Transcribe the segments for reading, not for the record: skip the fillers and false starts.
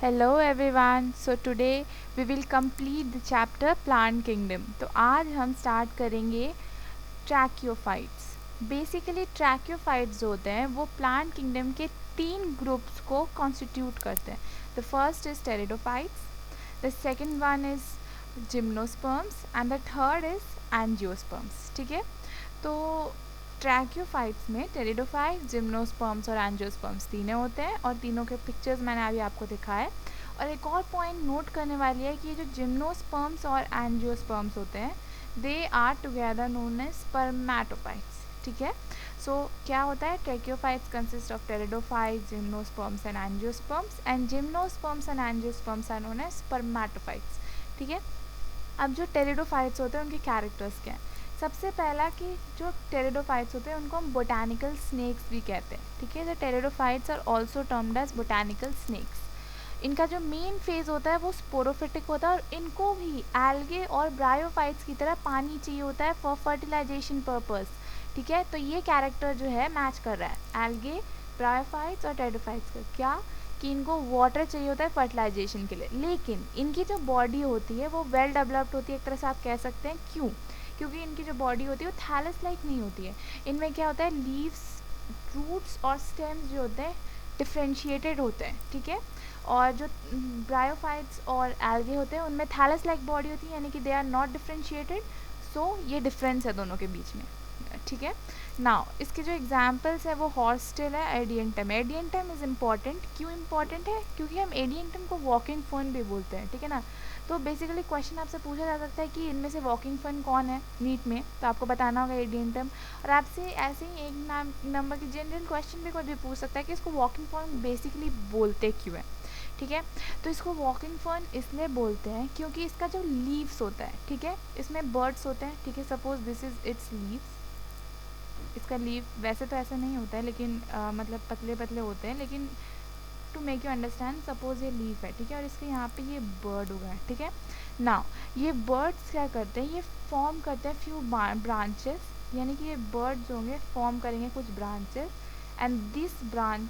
Hello everyone. So today we will complete the chapter Plant Kingdom. तो आज हम start करेंगे ट्रैक्योफाइट्स. बेसिकली ट्रैक्योफाइट्स जो होते हैं वो प्लांट किंगडम के 3 ग्रुप्स को कॉन्स्टिट्यूट करते हैं. The first is pteridophytes, the second one is gymnosperms and the third is angiosperms. ठीक है, तो ट्रैक्योफाइट्स में टेरिडोफाइट, जिम्नोस्पर्म्स और एंजियोस्पर्म्स तीनों होते हैं और तीनों के पिक्चर्स मैंने अभी आपको दिखाए. और एक और पॉइंट नोट करने वाली है कि ये जो जिम्नोस्पर्म्स और एंजियोस्पर्म्स होते हैं they are together known as spermatophytes. ठीक है, सो क्या होता है, tracheophytes consist of pteridophytes, gymnosperms and gymnosperms and angiosperms are known as spermatophytes. ठीक है, अब जो टेरिडोफाइट्स होते हैं उनके कैरेक्टर्स क्या हैं. सबसे पहला कि जो टेरिडोफाइट्स होते हैं उनको हम बोटानिकल स्नेक्स भी कहते हैं. ठीक है, the pteridophytes are also termed as botanical snakes. इनका जो मेन फेज होता है वो स्पोरोफिटिक होता है और इनको भी एल्गे और ब्रायोफाइट्स की तरह पानी चाहिए होता है फॉर फर्टिलाइजेशन पर्पस. ठीक है, तो ये कैरेक्टर जो है मैच कर रहा है एल्गे, ब्रायोफाइट्स और टेरिडोफाइट्स का. क्या कि इनको वाटर चाहिए होता है फर्टिलाइजेशन के लिए, लेकिन इनकी जो बॉडी होती है वो वेल डेवलप्ड होती है एक तरह से आप कह सकते हैं. क्यों? क्योंकि इनकी जो बॉडी होती है वो थैलस लाइक नहीं होती है. इनमें क्या होता है, लीव्स, रूट्स और स्टेम्स जो होते हैं डिफ्रेंशिएटेड होते हैं. ठीक है, और जो ब्रायोफाइट्स और एल्गे होते हैं उनमें थैलस लाइक बॉडी होती है, यानी कि दे आर नॉट डिफ्रेंशिएटेड. सो ये डिफरेंस है दोनों के बीच में. ठीक है, नाउ इसके जो एग्जांपल्स है वो हॉर्सटेल है, एडियंटम. Adiantum is important. क्यों इम्पॉर्टेंट है? क्योंकि हम एडियंटम को वॉकिंग फर्न भी बोलते हैं. ठीक है ना, तो बेसिकली क्वेश्चन आपसे पूछा जा सकता है कि इनमें से वॉकिंग फर्न कौन है नीट में, तो आपको बताना होगा एडियंटम. और आपसे ऐसे ही एक नंबर की जनरल क्वेश्चन भी कोई भी पूछ सकता है कि इसको वॉकिंग फर्न बेसिकली बोलते क्यों है. ठीक है, तो इसको वॉकिंग फर्न इसलिए बोलते हैं क्योंकि इसका जो लीव्स होता है, ठीक है, इसमें बर्ड्स होते हैं. ठीक है, suppose this is it's leaves. इसका लीव वैसे तो ऐसा नहीं होता है लेकिन मतलब पतले पतले होते हैं, लेकिन to make you understand suppose ये लीफ है. ठीक है, और इसके यहाँ पे ये बर्ड उगा है. ठीक है, नाउ ये बर्ड्स क्या करते हैं, ये फॉर्म करते हैं फ्यू ब्रांचेस, यानी कि ये बर्ड्स होंगे फॉर्म करेंगे कुछ branches and this branch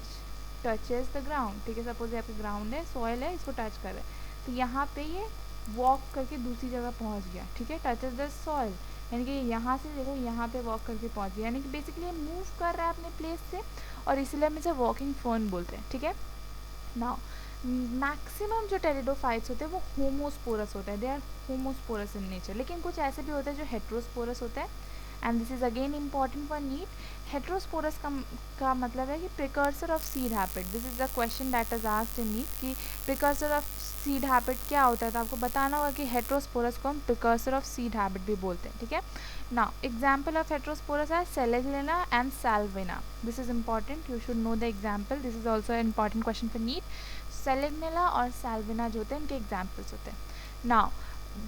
touches the ground. ठीक है, सपोज यहाँ पे ग्राउंड है, सॉइल है, इसको टच कर रहा है, तो यहाँ पे ये वॉक करके दूसरी जगह पहुँच गया. ठीक है, टचेज द सॉइल, यानी कि यहाँ से देखो यहाँ पे वॉक करके पहुँच गया, यानी कि बेसिकली ये मूव कर रहा है अपने प्लेस से, और इसलिए हम इसे वॉकिंग फर्न बोलते हैं. ठीक है, नाउ मैक्सिमम जो टेरिडोफाइट्स होते हैं वो होमोस्पोरस होते हैं. They are homosporous in nature, लेकिन कुछ ऐसे भी होते हैं जो हेट्रोस्पोरस होते हैं. And this is again important for NEET. Heterosporous का मतलब है कि precursor of seed habit. This is the question that is asked in NEET कि प्रिकर्सर ऑफ सीड हैबिट क्या होता है, तो आपको बताना होगा कि हेट्रोस्पोरस को हम प्रिकर्सर ऑफ सीड हैबिट भी बोलते हैं. ठीक है, now example of heterosporous are Selegina and Salvina. This is important, you should know the example. This is also an important question for NEET. Selegnella और Salvina जो होते हैं इनके examples होते हैं. Now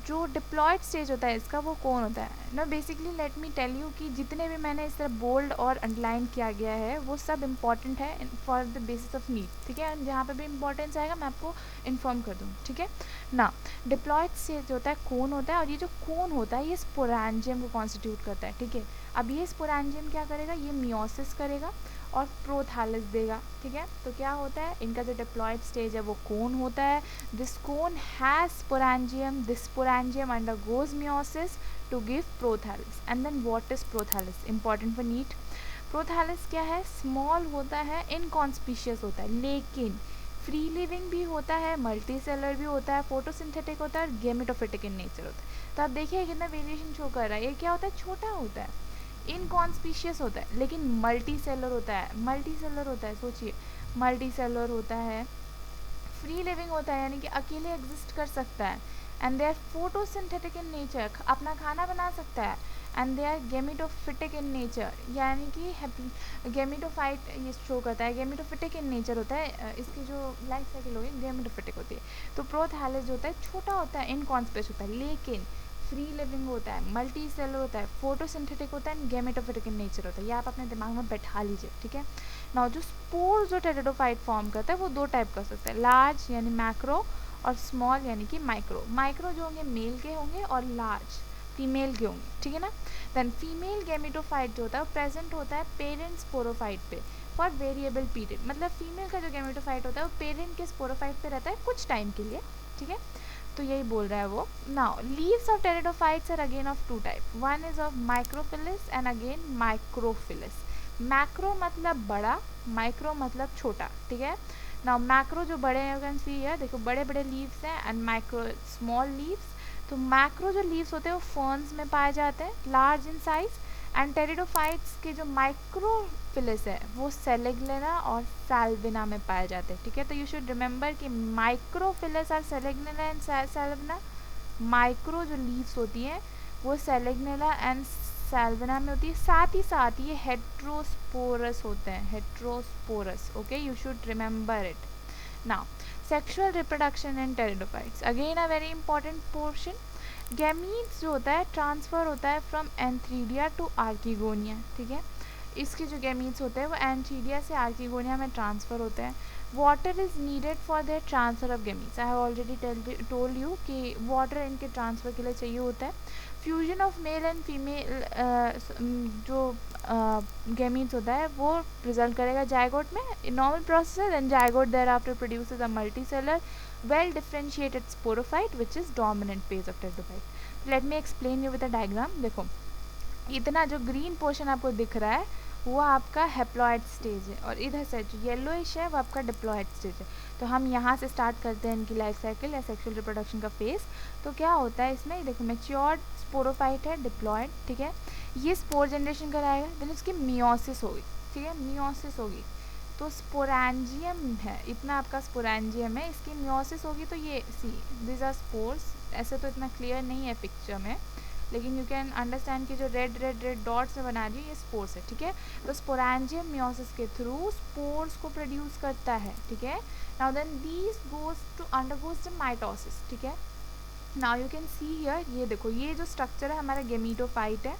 जो डिप्लॉयड स्टेज होता है इसका वो कौन होता है ना. Basically let me tell you कि जितने भी मैंने इस तरह बोल्ड और अंडरलाइन किया गया है वो सब इंपॉर्टेंट है for the basis of need. ठीक है, जहाँ पे भी इंपॉर्टेंस आएगा मैं आपको इन्फॉर्म कर दूँ. ठीक है ना, डिप्लॉयड स्टेज होता है कोन होता है, और ये जो कोन होता है ये स्पोरेंजियम को कॉन्स्टिट्यूट करता है. ठीक है, अब ये स्पोरेंजियम क्या करेगा, ये मियोसिस करेगा और प्रोथैलस देगा. ठीक है, तो क्या होता है, इनका जो डिप्लॉयड स्टेज है वो कोन होता है. This cone has sporangium, this sporangium undergoes meiosis to give prothallus. And then what is prothallus, important for NEET. Prothallus क्या है, स्मॉल होता है, इनकॉन्स्पिशियस होता है, लेकिन फ्री लिविंग भी होता है, मल्टी सेलर भी होता है, फोटोसिंथेटिक होता है और गेमेटोफिटिक इन नेचर होता है. तो आप देखिए कितना वेरिएशन शो कर रहा है. ये क्या होता है, छोटा होता है, इनकॉन्स्पिशियस होता है, लेकिन मल्टी सेलर होता है. मल्टी सेलर होता है, सोचिए, मल्टी सेलर होता है, फ्री लिविंग होता है, यानी कि अकेले एग्जिस्ट कर सकता है. And they are photosynthetic in nature, अपना खाना बना सकता है. And they are gametophytic in nature, यानी कि गेमिटोफाइट ये शो करता है, गेमिटोफिटिक इन नेचर होता है. इसकी जो लाइफ साइकिल होगी गेमिटोफिटिक होती है. तो प्रोथैलस जो होता है छोटा होता है, इनकॉन्स्पिशियस होता है, लेकिन फ्री लिविंग होता है, मल्टी सेलर होता है, फोटोसिंथेटिक होता है एंड गेमेटोफिटिक इन नेचर होता है. ये आप अपने दिमाग में बैठा लीजिए. ठीक है, नाउ जो स्पोर जो टेरिडोफाइट फॉर्म करता है वो दो टाइप का हो सकता है, लार्ज यानी मैक्रो और स्मॉल यानी कि माइक्रो. माइक्रो जो होंगे मेल के होंगे और लार्ज फीमेल के होंगे. ठीक है ना, देन फीमेल गेमेटोफाइट जो होता है वो प्रेजेंट होता है पेरेंट स्पोरोफाइट पे. फॉर वेरिएबल पीरियड, मतलब फीमेल का जो गैमेटोफाइट होता है वो पेरेंट के स्पोरोफाइट पे रहता है कुछ टाइम के लिए, ठीक है। तो यही बोल रहा है वो। Now leaves of pteridophytes are again of two type, one is of microphyllous and again microphyllous. Macro मतलब बड़ा, माइक्रो मतलब छोटा, ठीक है। नाउ मैक्रो जो बड़े हैं, यू कैन सी हियर, देखो बड़े बड़े लीव्स हैं, एंड माइक्रो स्मॉल लीव्स। तो मैक्रो जो लीव्स होते हैं वो फर्न्स में पाए जाते हैं, large in size, and pteridophytes के जो माइक्रोफिलिस है वो सेलेग्नेला और सैल्विना में पाए जाते हैं, ठीक है। तो यू शुड रिमेंबर कि माइक्रोफिलिस और सेलेग्नेला एंड सैल्विना, माइक्रो जो लीव्स होती हैं वो सेलेग्नेला एंड सैल्विना में होती है, साथ ही साथ ये हेट्रोस्पोरस होते हैं, heterosporous, okay, you should remember it. Now sexual reproduction in pteridophytes, again a very important portion. Gametes जो होता है ट्रांसफ़र होता है फ्रॉम एंथ्रीडिया टू आर्किगोनिया, ठीक है। इसके जो गैमीट्स होते हैं वो एंथ्रीडिया से आर्किगोनिया में ट्रांसफ़र होते हैं। Water is needed for their transfer of gametes, I have already told you कि वाटर इनके ट्रांसफ़र के लिए चाहिए होता है। Fusion of male and female जो गैमीट्स होता है वो रिजल्ट करेगा जायगोट में, normal process, and zygote thereafter produces a multicellular well differentiated sporophyte which is dominant phase of pteridophyte. Let me explain you with a diagram. देखो इतना जो green portion आपको दिख रहा है वो आपका हेप्लॉइड स्टेज है, और इधर से जो येलोइश है वो आपका डिप्लॉइड स्टेज है। तो हम यहाँ से स्टार्ट करते हैं इनकी लाइफ साइकिल या सेक्सुअल रिप्रोडक्शन का फेज। तो क्या होता है इसमें, देखो मैच्योर्ड स्पोरोफाइट है, डिप्लॉइड, ठीक है। ये स्पोर जनरेशन कराएगा, देन उसकी मियोसिस होगी, ठीक है, मियोसिस होगी। तो स्पोरेंजियम है, इतना आपका स्पोरेंजियम है, इसकी मियोसिस होगी। तो ये सी दिस आर स्पोर्स, ऐसे तो इतना क्लियर नहीं है पिक्चर में, लेकिन यू कैन अंडरस्टैंड कि जो रेड रेड रेड डॉट्स में बना रही है ये स्पोर्स है, ठीक है। तो स्पोरेंजियम मियोसिस के थ्रू स्पोर्स को प्रोड्यूस करता है, ठीक है। Now then these goes to undergoes the mitosis, ठीक है। Now you can see here, ये देखो ये जो स्ट्रक्चर है हमारा गेमीटोफाइट है।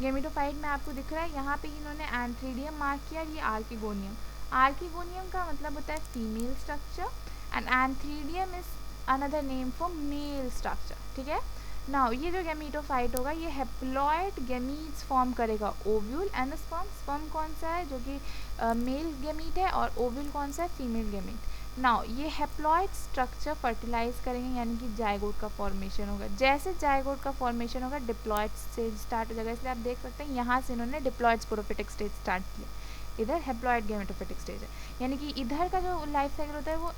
गेमीटोफाइट में आपको दिख रहा है यहाँ पे इन्होंने एंथ्रीडियम मार्क किया, ये आर्किगोनियम। आर्किगोनियम का मतलब होता है female structure, and antheridium is another name for male structure, ठीक है। नाउ ये जो गैमीटोफाइट होगा ये हेप्लॉइड गैमीट्स फॉर्म करेगा, ओव्यूल एंड स्पर्म। स्पर्म कौन सा है, जो कि मेल गैमीट है, और ओव्यूल कौन सा है, फीमेल गैमीट। नाउ ये हेप्लॉइड स्ट्रक्चर फर्टिलाइज करेंगे, यानी कि जायगोट का फॉर्मेशन होगा। जैसे जायगोट का फॉर्मेशन होगा डिप्लॉइड स्टेज स्टार्ट हो जाएगा, इसलिए आप देख सकते हैं यहाँ से इन्होंने डिप्लॉइड स्पोरोफिटिक स्टेज स्टार्ट किया, इधर हेप्लॉइड गैमेटोफिटिक स्टेज है, यानी कि इधर का जो लाइफ साइकिल होता है वो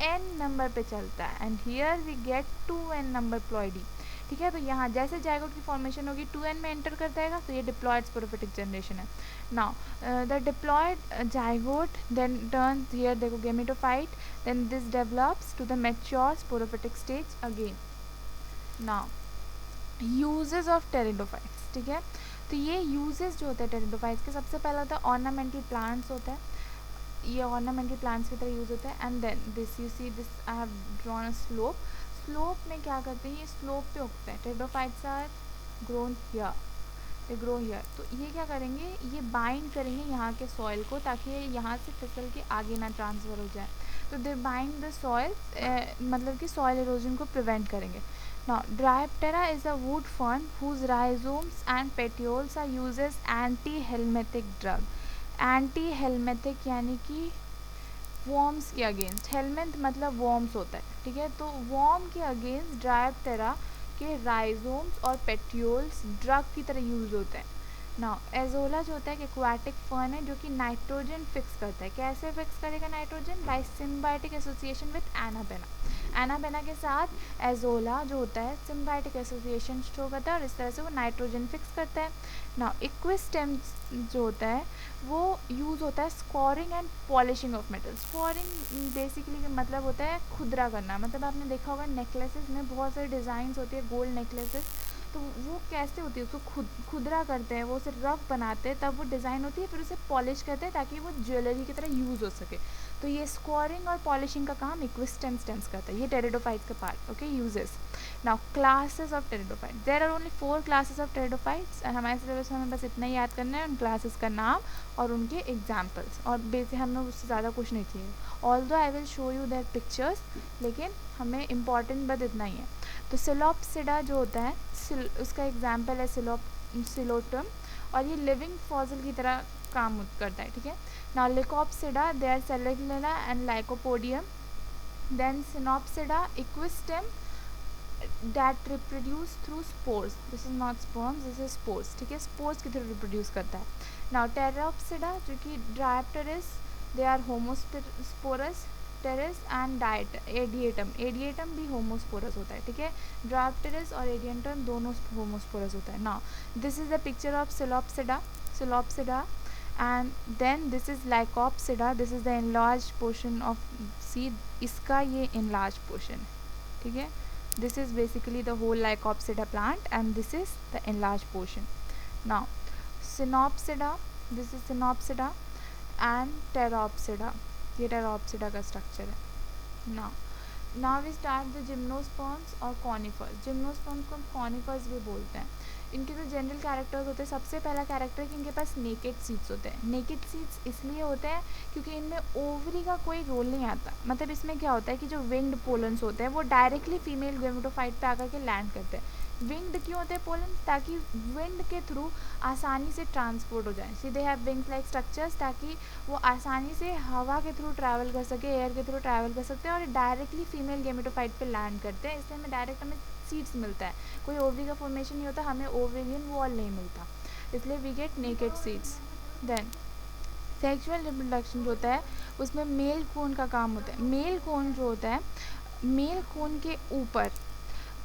n नंबर पे चलता है, and here we get 2n number ploidy, ठीक है। तो यहाँ जैसे जायगोट की फॉर्मेशन होगी 2n में एंटर कर जाएगा, तो ये डिप्लॉइड स्पोरोफिटिक जनरेशन है। Now the diploid zygote then turns here, देखो gametophyte, then this develops to the mature sporophytic stage again. Now uses of pteridophytes, ठीक है। तो ये यूजेस जो होते हैं टेरिडोफाइट्स के, सबसे पहला होता है ऑर्नामेंटल प्लांट्स होता है, ये ऑर्नामेंटल प्लांट्स की तरह यूज़ होता है। And then this you see this I have drawn a slope, slope में क्या करते हैं, ये स्लोप पे उगते हैं। Pteridophytes are grown here, they grow here. तो ये क्या करेंगे, ये बाइंड करेंगे यहाँ के सॉइल को, ताकि ये यहाँ से फिसल के आगे ना ट्रांसफ़र हो जाए। तो दे बाइंड द सॉइल, मतलब कि सॉइल इरोजन को प्रिवेंट करेंगे। Now, Dryoptera is a wood fern whose rhizomes and petioles are used as anti-helminthic drug. Anti-helminthic यानी कि worms के अगेंस्ट, हेलमेंथ मतलब worms होता है, ठीक है। तो worm के अगेंस्ट Dryoptera के rhizomes और petioles ड्रग की तरह यूज होते हैं। नाउ एजोला जो होता है एक एक्वाटिक फर्न है जो कि नाइट्रोजन फिक्स करता है। कैसे फिक्स करेगा nitrogen, by symbiotic association with Anabaena. Anabaena के साथ एजोला जो होता है सिम्बायोटिक एसोसिएशन शो करता है, और इस तरह से वो नाइट्रोजन फिक्स करता है। नाउ इक्विस्टेम जो होता है वो यूज़ होता है scoring and polishing of metal. Scoring basically मतलब होता है खुदरा करना, मतलब आपने देखा होगा नेकलेसेस में बहुत सारे डिज़ाइंस होती है, गोल्ड नेकलेसेस, तो वो कैसे होती है, उसको खुदरा करते हैं, वो उसे रफ बनाते हैं, तब वो डिज़ाइन होती है, फिर उसे पॉलिश करते हैं ताकि वो ज्वेलरी की तरह यूज़ हो सके। तो ये स्कोरिंग और पॉलिशिंग का काम इक्विस्टेम स्टेम्स करता है। ये टेरिडोफाइट्स का part, okay. Uses. Now classes of pteridophytes, there are only 4 classes of pteridophytes, and हमारे सिलेबस में हमें बस इतना ही याद करना है, उन क्लासेस का नाम और उनके एग्जाम्पल्स, और बेसिक हमें उससे ज़्यादा कुछ नहीं चाहिए। Although I will show you that pictures, लेकिन हमें इम्पॉर्टेंट बस इतना ही है। तो सिलोप्सिडा जो होता है उसका एग्जाम्पल है सिलोटम, और ये लिविंग फॉसिल की तरह काम करता है, ठीक है। Now Lycopsida, they are cellular and Lycopodium. Then Synopsida, equistem, that reproduce through spores. This is not sperms, this is spores. ठीक है, spores की तरह reproduce करता है. Now Pteropsida, जो कि Diapteris, they are homosporous. Pteris and Adiantum, Adiantum भी homosporous होता है. ठीक है, ड्राफ्टेरिस और एडिएटम दोनों होमोस्पोरस होता है. Now this is the picture of psilopsida and then this is lycopsida. This is the enlarge portion of seed. इसका ये एनलार्ज पोर्शन है. ठीक है, this is basically the whole Lycopsida plant and this is the enlarged portion. Now Synopsida, this is Synopsida and Pteropsida. ये Pteropsida का structure है. Now we start the gymnosperms और conifers. Gymnosperms को हम conifers भी बोलते हैं. इनके जो जनरल कैरेक्टर्स होते हैं, सबसे पहला कैरेक्टर कि इनके पास नेकेड सीड्स होते हैं. नेकेड सीड्स इसलिए होते हैं क्योंकि इनमें ओवरी का कोई रोल नहीं आता. मतलब इसमें क्या होता है कि जो विंग्ड पोलन्स होते हैं वो डायरेक्टली फीमेल गेमेटोफाइट पे आकर के लैंड करते हैं. विंग्ड क्यों होते हैं पोलन? ताकि विंड के थ्रू आसानी से ट्रांसपोर्ट हो जाए. See they have wings like structures, ताकि वो आसानी से हवा के थ्रू ट्रैवल कर सके, एयर के थ्रू ट्रैवल कर सकते हैं और डायरेक्टली फीमेल गेमेटोफाइट पे लैंड करते हैं. इसलिए हमें डायरेक्ट हमें सीड्स मिलता है, कोई ओवरी का फॉर्मेशन नहीं होता, हमें ओवेरियन वॉल नहीं मिलता, इसलिए we get naked seeds. Then sexual reproduction जो होता है उसमें मेल कोन का काम होता है. मेल कोन जो होता है, मेल कोन के ऊपर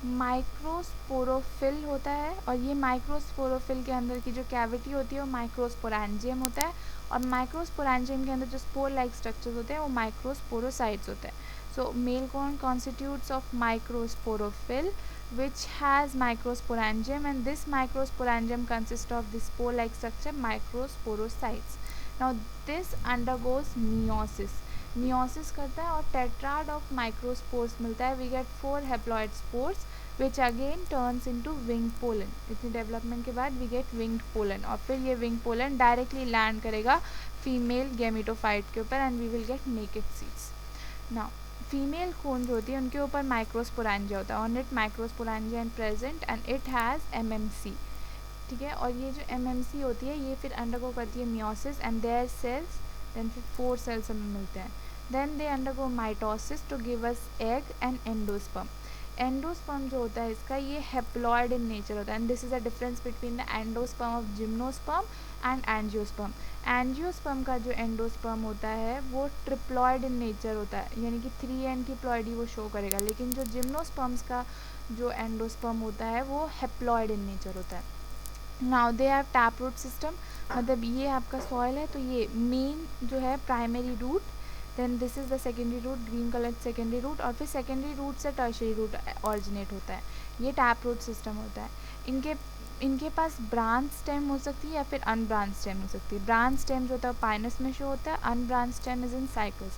माइक्रोस्पोरोफिल होता है और ये माइक्रोस्पोरोफिल के अंदर की जो कैविटी होती है वो माइक्रोस्पोरेंजियम होता है और माइक्रोस्पोरेंजियम के अंदर जो स्पोर लाइक स्ट्रक्चर्स होते हैं वो माइक्रोस्पोरोसाइट्स होते हैं. So male cone constitutes of microsporophyll which has microsporangium and this microsporangium consists of the spore-like structure microsporocytes. Now this undergoes meiosis. Meiosis करता है और tetrad of microspores मिलता है. We get 4 haploid spores which again turns into winged pollen. इतनी development के बाद we get winged pollen और फिर ये winged pollen directly land करेगा female gametophyte के ऊपर and we will get naked seeds. Now female cone जो होती है उनके ऊपर माइक्रोस्पोरेंजिया होता है. On it microsporangia and present and it has MMC. ठीक है, और ये जो एमएमसी होती है ये फिर अंडरगो करती है meiosis and their cells, then फिर 4 सेल्स हमें मिलते हैं. Then they undergo mitosis to give us egg and endosperm. Endosperm जो होता है इसका ये हेप्लॉइड इन नेचर होता है and this is the difference between the endosperm of gymnosperm and angiosperm. Angiosperm का जो एंडोस्पर्म होता है वो ट्रिप्लॉइड इन नेचर होता है, यानी कि 3 एंड की प्लॉइडी वो शो करेगा, लेकिन जो जिम्नोस्पर्म्स का जो एंडोस्पर्म होता है वो हेप्लॉइड इन नेचर होता है. Now they have tap root system. मतलब ये आपका सॉइल है तो ये मेन जो है primary root, then this is the secondary root, green colour secondary root और फिर सेकेंडरी रूट से टर्शरी रूट ऑरिजिनेट होता है. ये टैप रूट सिस्टम होता है. इनके पास ब्रांच स्टेम हो सकती है या फिर अनब्रांच स्टेम हो सकती है. ब्रांच स्टेम जो होता है पाइनस में शो होता है, unbranch stem is in cycas.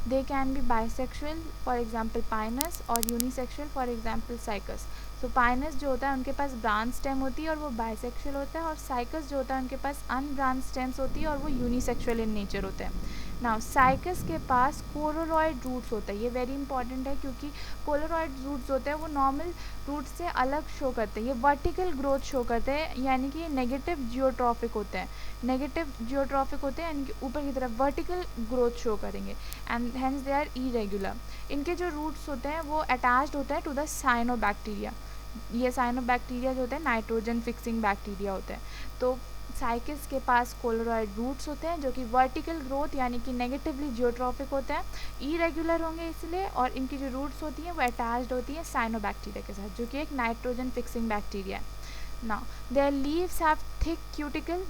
They can be bisexual for example pinus और unisexual for example cycas. So pinus जो होता है उनके पास ब्रांच स्टेम होती है और वो बाइसेक्सुअल होता है और साइकस जो होता है उनके पास अनब्रांच स्टेम्स होती है और वो यूनिसेक्सुअल इन नेचर होते हैं. नाउ साइकस के पास कोलोरॉइड रूट्स होता है. ये वेरी इंपॉर्टेंट है क्योंकि कोलोरॉइड रूट्स होते हैं वो नॉर्मल रूट से अलग शो करते हैं, ये वर्टिकल ग्रोथ शो करते हैं, यानी कि ये नेगेटिव जियोट्रॉफिक होते हैं. नेगेटिव जियोट्रॉफिक होते हैं यानी कि ऊपर की तरफ वर्टिकल ग्रोथ शो करेंगे and hence they are irregular. इनके जो रूट्स होते हैं वो अटैच्ड होते हैं टू द साइनोबैक्टीरिया. ये साइनोबैक्टीरिया जो होते हैं नाइट्रोजन फिक्सिंग बैक्टीरिया होते हैं. तो साइकिस के पास कोलोरॉइड रूट्स होते हैं जो कि वर्टिकल ग्रोथ यानी कि नेगेटिवली जियोट्रॉफिक होते हैं, इरेगुलर होंगे इसलिए, और इनकी जो रूट्स होती हैं वो अटैच्ड होती हैं साइनोबैक्टीरिया के साथ जो कि एक नाइट्रोजन फिक्सिंग बैक्टीरिया है. Now there leaves have thick cuticle.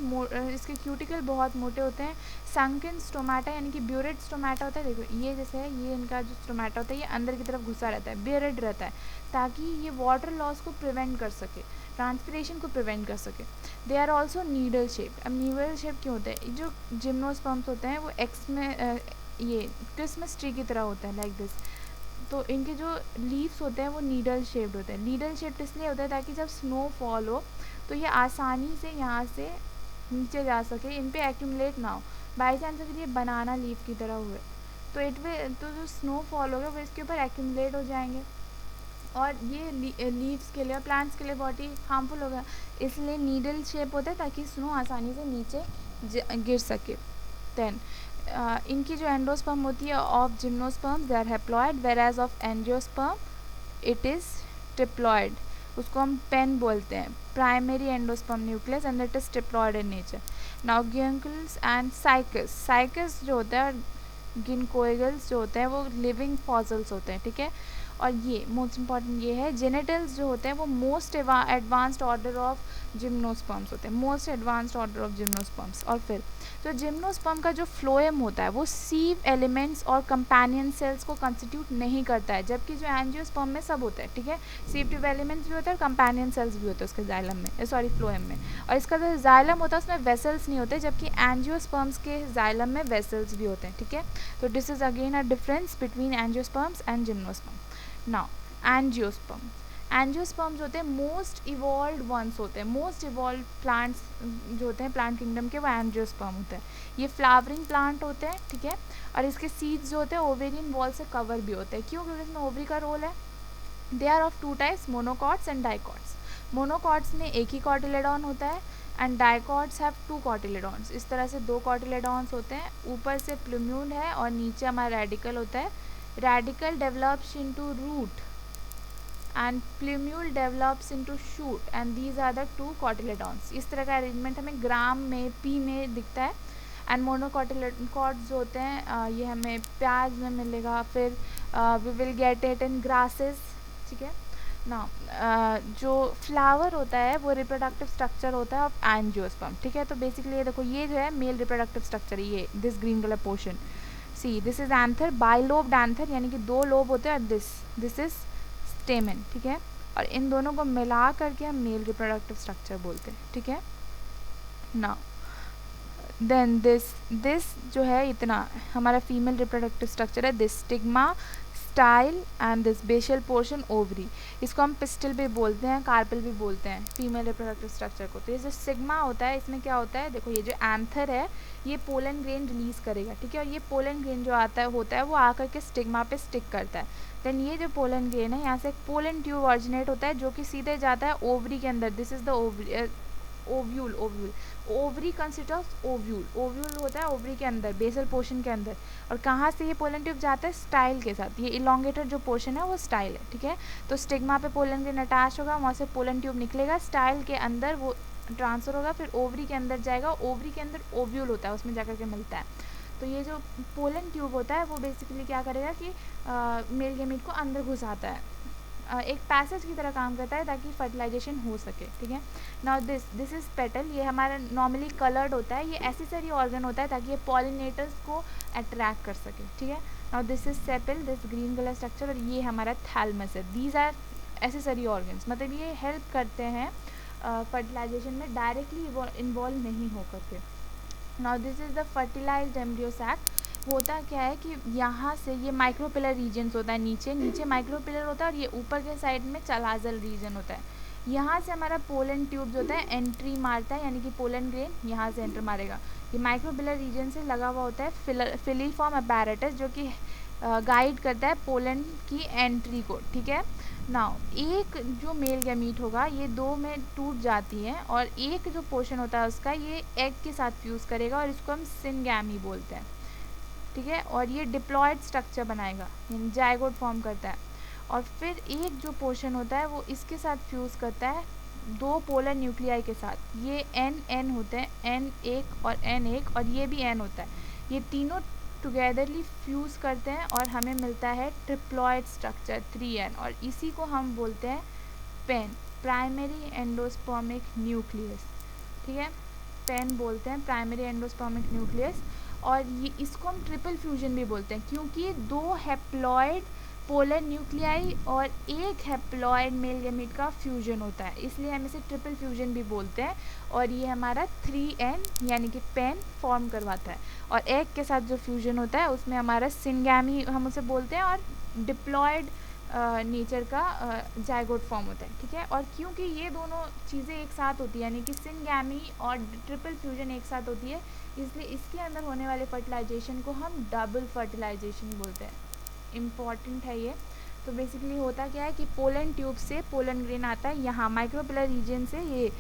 इसके क्यूटिकल बहुत मोटे होते हैं. संकन स्टोमाटा यानी कि ब्यूरेड स्टोमाटा होता है. देखो ये जैसे है, ये इनका जो स्टोमाटा होता है ये अंदर की तरफ घुसा रहता है, ब्यूरेड रहता है, ताकि ये वाटर लॉस को प्रिवेंट कर सके, ट्रांसपिरेशन को प्रिवेंट कर सके. They are also needle shape. अब नीडल शेप क्यों होते हैं? जो जिम्नोस्पर्म्स होते हैं वो एक्स में ये क्रिसमस ट्री की तरह होता है लाइक दिस. तो इनके जो लीव्स होते हैं वो नीडल शेप्ड होते हैं. नीडल शेप्ड इसलिए होता है ताकि जब स्नो फॉल हो तो ये आसानी से यहाँ से नीचे जा सके, इन पे एक्यूमुलेट ना हो. बाई चांस अगर ये बनाना लीफ की तरह हुए तो जो स्नो फॉल होगा वो इसके ऊपर एक्यूमुलेट हो जाएंगे और ये लीव्स के लिए और प्लांट्स के लिए बहुत ही हार्मफुल होगा. इसलिए नीडल शेप होता है ताकि स्नो आसानी से नीचे गिर सके. देन इनकी जो एंडोस्पर्म होती है of gymnosperm they are haploid, whereas of angiosperm it is triploid, उसको हम पेन बोलते हैं, primary endosperm nucleus and it is triploid in nature. Now ginkgos and cycas, cycas जो होता है गिनकोइगल्स जो होते हैं वो लिविंग फॉसिल्स होते हैं, ठीक है। और ये मोस्ट इंपॉर्टेंट ये है, जेनिटल्स जो होते हैं वो most advanced order of gymnosperms होते हैं, most advanced order of gymnosperms. और फिर जो जिम्नोस्पर्म का जो फ्लोएम होता है वो सीव एलिमेंट्स और कंपेनियन सेल्स को कंस्टिट्यूट नहीं करता है, जबकि जो एंजियोस्पर्म में सब होता है, ठीक है। सीव ट्यूब एलिमेंट्स भी होता है और कंपेनियन सेल्स भी होते हैं उसके जाइलम में, सॉरी फ्लोएम में। और इसका जो जाइलम होता है उसमें वेसल्स नहीं होते, जबकि एंजियोस्पर्म्स के जाइलम में वेसल्स भी होते हैं, ठीक है। तो this is again a difference between angiosperms and gymnosperm. Now angiosperm, angiosperms होते हैं मोस्ट इवॉल्व वंस होते हैं, मोस्ट इवॉल्व प्लांट्स जो होते हैं प्लांट किंगडम के वो एंजियोस्पर्म होते हैं। ये फ्लावरिंग प्लांट होते हैं, ठीक है। और इसके सीड्स जो होते हैं ओवेरियन वॉल से कवर भी होते हैं, क्यों? क्योंकि इसमें ओवरी का रोल है। They are of two types, monocots and dicots. Monocots में एक ही कॉटिलेडॉन होता है and dicots have two cotyledons. इस तरह से दो कॉटिलेडॉन्स होते हैं, ऊपर से प्लूम्यूल है और नीचे हमारा रेडिकल होता है। Radicle develops into root and plumule develops into shoot and these are the two cotyledons। इस तरह का अरेंजमेंट हमें ग्राम में पी में दिखता है। एंड मोनोकॉटिलेडॉन्स जो होते हैं ये हमें प्याज में मिलेगा, फिर we will get it in grasses, ठीक है ना। जो फ्लावर होता है वो रिप्रोडक्टिव स्ट्रक्चर होता है ऑफ एंजियोस्पर्म, ठीक है। तो बेसिकली ये देखो, ये जो है मेल रिप्रोडक्टिव स्ट्रक्चर, ये this green colour portion, see this is anther, bilobed anther यानी कि दो लोब होते हैं, दिस इज स्टेमन, ठीक है। और इन दोनों को मिला करके हम मेल रिप्रोडक्टिव स्ट्रक्चर बोलते हैं, ठीक है ना। देन दिस जो है इतना हमारा फीमेल रिप्रोडक्टिव स्ट्रक्चर है, this stigma, style and this basal portion ovary. इसको हम पिस्टल भी बोलते हैं, कार्पेल भी बोलते हैं फीमेल रिप्रोडक्टिव स्ट्रक्चर को। तो ये जो सिग्मा होता है इसमें क्या होता है, देखो ये जो एंथर है ये पोलन ग्रेन रिलीज करेगा, ठीक है। और ये पोलन ग्रेन जो आता है होता है वो आकर के स्टिग्मा पे स्टिक करता है। देन ये जो पोलन ग्रेन है यहाँ से एक पोलन ट्यूब ऑरिजिनेट होता है जो कि सीधे जाता है ओवरी के अंदर, this is the ovule. Ovary consist of ovule, ovule होता है ओवरी के अंदर, बेसल पोर्शन के अंदर। और कहाँ से ये पोलन ट्यूब जाता है, स्टाइल के साथ। ये इलोंगेटेड जो पोर्शन है वो स्टाइल है, ठीक है। तो स्टिग्मा पे पोलन ग्रेन अटैच होगा, वहाँ से पोलन ट्यूब निकलेगा, स्टाइल के अंदर वो ट्रांसफर होगा, फिर ओवरी के अंदर जाएगा, ओवरी के अंदर ओव्यूल होता है उसमें जाकर के मिलता है। तो ये जो पोलन ट्यूब होता है वो बेसिकली क्या करेगा कि मेल गैमीट को अंदर घुसाता है, एक पैसेज की तरह काम करता है ताकि फर्टिलाइजेशन हो सके, ठीक है। नाउ दिस इज पेटल, ये हमारा नॉर्मली कलर्ड होता है, ये एसेसरी ऑर्गन होता है ताकि ये पॉलिनेटर्स को अट्रैक्ट कर सके, ठीक है। Now this is sepal, this green colour structure, और ये हमारा थैलमस है। दीज आर एसेसरी ऑर्गन्स, मतलब ये हेल्प करते हैं फर्टिलाइजेशन में, डायरेक्टली इन्वॉल्व नहीं होकर के। Now this is the fertilized embryo sac. होता क्या है कि यहाँ से ये माइक्रोपिलर रीजन्स होता है, नीचे माइक्रोपिलर होता है और ये ऊपर के साइड में चलाजल रीजन होता है। यहाँ से हमारा पोलन ट्यूब जो होता है एंट्री मारता है, यानी कि पोलन ग्रेन यहाँ से एंटर मारेगा। ये माइक्रोपिलर रीजन से लगा हुआ होता है फिलीफॉर्म अपैरेटस जो कि गाइड करता है पोलन की एंट्री को, ठीक है। नाउ एक जो मेल गैमीट होगा ये दो में टूट जाती है और एक जो पोर्शन होता है उसका ये एग के साथ फ्यूज़ करेगा और इसको हम सिनगैमी बोलते हैं, ठीक है। और ये डिप्लॉयड स्ट्रक्चर बनाएगा, यानी जाइगोट फॉर्म करता है। और फिर एक जो पोर्शन होता है वो इसके साथ फ्यूज़ करता है दो पोलर न्यूक्लियाई के साथ, ये एन होते हैं, N1 और N1 और ये भी N होता है। ये तीनों टुगेदरली फ्यूज़ करते हैं और हमें मिलता है ट्रिप्लॉयड स्ट्रक्चर 3N, और इसी को हम बोलते हैं पेन, प्राइमरी एंडोस्पर्मिक न्यूक्लियस, ठीक है। पेन बोलते हैं प्राइमरी एंडोस्पर्मिक न्यूक्लियस। और ये इसको हम ट्रिपल फ्यूजन भी बोलते हैं क्योंकि दो हैप्लॉयड पोलर न्यूक्लियाई और एक हैप्लॉयड मेल गैमीट का फ्यूजन होता है, इसलिए हम इसे ट्रिपल फ्यूजन भी बोलते हैं। और ये हमारा 3N यानी कि पेन फॉर्म करवाता है। और एग के साथ जो फ्यूजन होता है उसमें हमारा सिनगैमी हम उसे बोलते हैं और डिप्लॉयड नेचर का जाइगोट फॉर्म होता है, ठीक है। और क्योंकि ये दोनों चीज़ें एक साथ होती है यानी कि सिनगैमी और ट्रिपल फ्यूजन एक साथ होती है, इसलिए इसके अंदर होने वाले फर्टिलाइजेशन को हम डबल फर्टिलाइजेशन बोलते हैं। इम्पॉर्टेंट है ये। तो बेसिकली होता क्या है कि पोलन ट्यूब से पोलन ग्रेन आता है यहाँ माइक्रोपिलर रीजन से, ये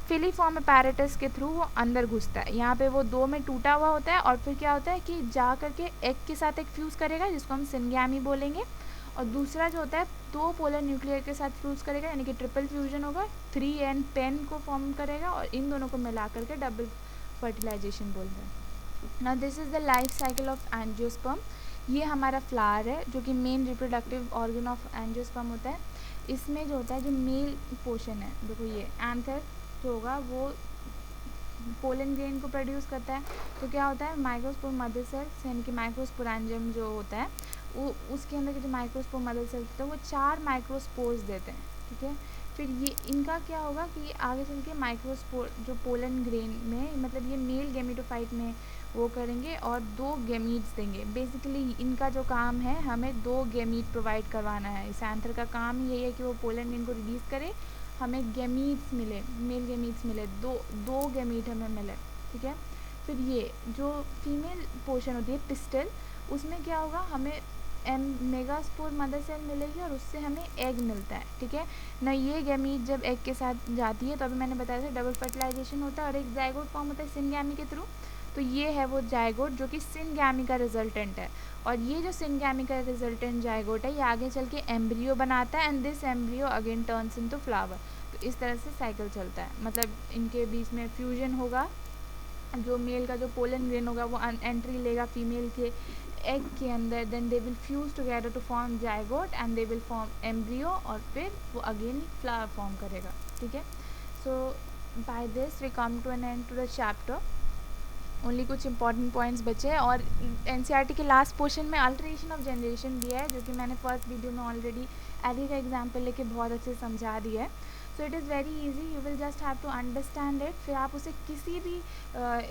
फिलीफॉर्म अपैरेटस के थ्रू वो अंदर घुसता है। यहाँ पे वो दो में टूटा हुआ होता है और फिर क्या होता है कि जा करके एग के साथ एक फ्यूज़ करेगा जिसको हम सिनगैमी बोलेंगे, और दूसरा जो होता है दो पोलर न्यूक्लियर के साथ फ्यूज़ करेगा यानी कि ट्रिपल फ्यूजन होगा, 3 and 10 को फॉर्म करेगा और इन दोनों को मिला करके डबल फर्टिलाइजेशन बोलते हैं। Now this is the life cycle of angiosperm. ये हमारा फ्लावर है जो कि main reproductive organ of angiosperm होता है। इसमें जो होता है जो मेल पोर्शन है, देखो ये एंथर जो होगा वो पोलन ग्रेन को प्रोड्यूस करता है। तो क्या होता है माइक्रोस्पोर मदर सेल्स यानी कि माइक्रोस्पोरेंजियम जो होता है वो उसके अंदर के जो माइक्रोस्पोर मदर सेल्स होते हैं वो 4 माइक्रोस्पोर्स देते हैं, ठीक है। फिर ये इनका क्या होगा कि आगे चल के माइक्रोस्पोर जो पोलन ग्रेन में मतलब ये मेल गेमिटोफाइट में वो करेंगे और 2 गेमीट्स देंगे। बेसिकली इनका जो काम है हमें 2 गेमीट प्रोवाइड करवाना है। इस एंथर का काम यही है कि वो पोलन ग्रेन को रिलीज़ करे, हमें गेमीट्स मिले, मेल गेमीट्स मिले, दो गेमीट हमें मिले, ठीक है। फिर ये जो फीमेल पोर्शन होती है पिस्टल, उसमें क्या होगा हमें मेगास्पोर मदर सेल मिलेगी और उससे हमें एग मिलता है, ठीक है ना। ये गैमीट जब एग के साथ जाती है तो अभी मैंने बताया था डबल फर्टिलाइजेशन होता है और एक जाइगोट फॉर्म होता है सिनगैमी के थ्रू। तो ये है वो जाइगोट जो कि सिनगैमी का रिजल्टेंट है, और ये जो सिनगैमी का रिजल्टेंट जाइगोट है ये आगे चल के एम्ब्रियो बनाता है and this embryo again turns into flower. तो इस तरह से साइकिल चलता है, मतलब इनके बीच में फ्यूजन होगा, जो मेल का जो पोलन ग्रेन होगा वो एंट्री लेगा फीमेल के एग के अंदर, then they will fuse together to form zygote and they will form embryo और फिर वो अगेन फ्लावर फॉर्म करेगा, ठीक है। So by this we come to an end to the chapter. Only कुछ इंपॉर्टेंट पॉइंट्स बचे हैं और एनसीईआरटी के लास्ट पोर्शन में अल्टरेशन ऑफ जनरेशन दिया है जो कि मैंने फर्स्ट वीडियो में ऑलरेडी एडी का एग्जाम्पल लेके बहुत अच्छे से समझा दिया है। So it is very easy, you will just have to understand it, फिर आप उसे किसी भी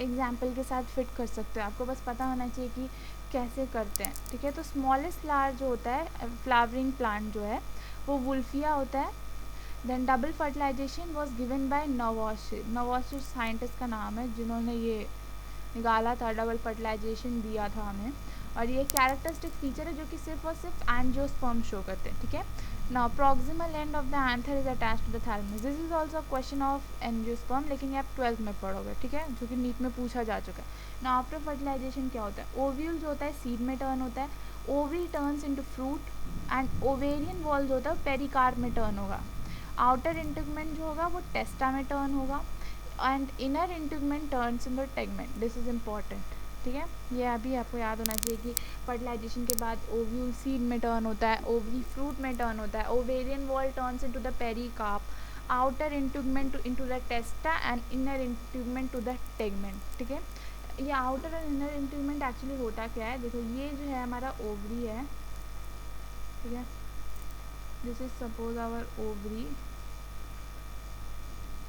एग्जाम्पल के साथ फिट कर सकते हो। आपको बस पता होना चाहिए कि कैसे करते हैं, ठीक है। तो स्मॉलेस्ट फ्लावर जो होता है फ्लावरिंग प्लांट जो है वो वुल्फिया होता है। Then double fertilization was given by Nawaschin. Nawaschin scientist का नाम है जिन्होंने ये निकाला था, डबल फर्टिलाइजेशन दिया था हमें, और ये कैरेक्टरिस्टिक फीचर है जो कि सिर्फ और सिर्फ एंजियोस्पर्म शो करते हैं, ठीक है। Now proximal end of the anther is attached to the thalamus. This is also question of angiosperm, लेकिन ये आप 12th में पढ़ोगे, ठीक है, जो कि नीट में पूछा जा चुका है। नाउ आफ्टर फर्टिलाइजेशन क्या होता है, ओव्यूल जो होता है सीड में टर्न होता है, ovary turns into fruit and ovarian wall जो होता है पेरिकार्प में टर्न होगा। आउटर इंटीगमेंट जो होगा वो टेस्टा में टर्न होगा and inner integument turns in the tegmen. This is important, ठीक है। ये अभी आपको याद होना चाहिए कि फर्टिलाइजेशन के बाद ओव्यूल सीड में टर्न होता है, ओवरी फ्रूट में टर्न होता है, ovarian wall turns into the pericarp, outer integument into the testa and inner integument to the tegmen, ठीक है। ये आउटर और इनर इंटीगमेंट एक्चुअली होता क्या है, देखो ये जो है हमारा ओवरी है, ठीक है, this is suppose our ovary.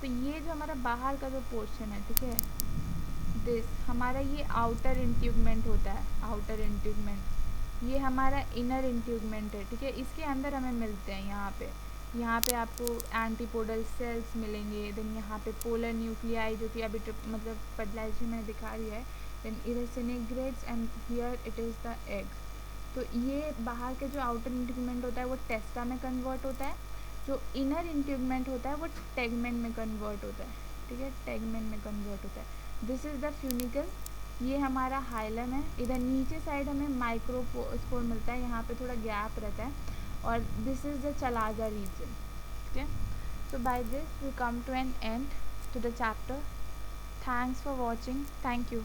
तो ये जो हमारा बाहर का जो पोर्शन है, ठीक है, दिस हमारा ये आउटर इंट्यूगमेंट होता है, आउटर इंट्यूगमेंट। ये हमारा इनर इंट्यूगमेंट है, ठीक है, इसके अंदर हमें मिलते हैं यहाँ पे आपको एंटीपोडल सेल्स मिलेंगे। देन यहाँ पे पोलर न्यूक्लियाई जो कि अभी मतलब फर्टिलाइजेशन में दिखा रही है। देन इधर synergids and here it is the egg. तो ये बाहर के जो आउटर इंट्यूगमेंट होता है वो टेस्टा में कन्वर्ट होता है, जो इनर इंट्यूगमेंट होता है वो टेगमेंट में कन्वर्ट होता है, ठीक है, टेगमेंट में कन्वर्ट होता है। दिस इज़ द फ्यूनिकल, ये हमारा हाइलम है। इधर नीचे साइड हमें माइक्रोस्पोर मिलता है, यहाँ पे थोड़ा गैप रहता है, और this is the chalaza region, ठीक है। So by this we come to an end to the chapter. Thanks for watching, thank you.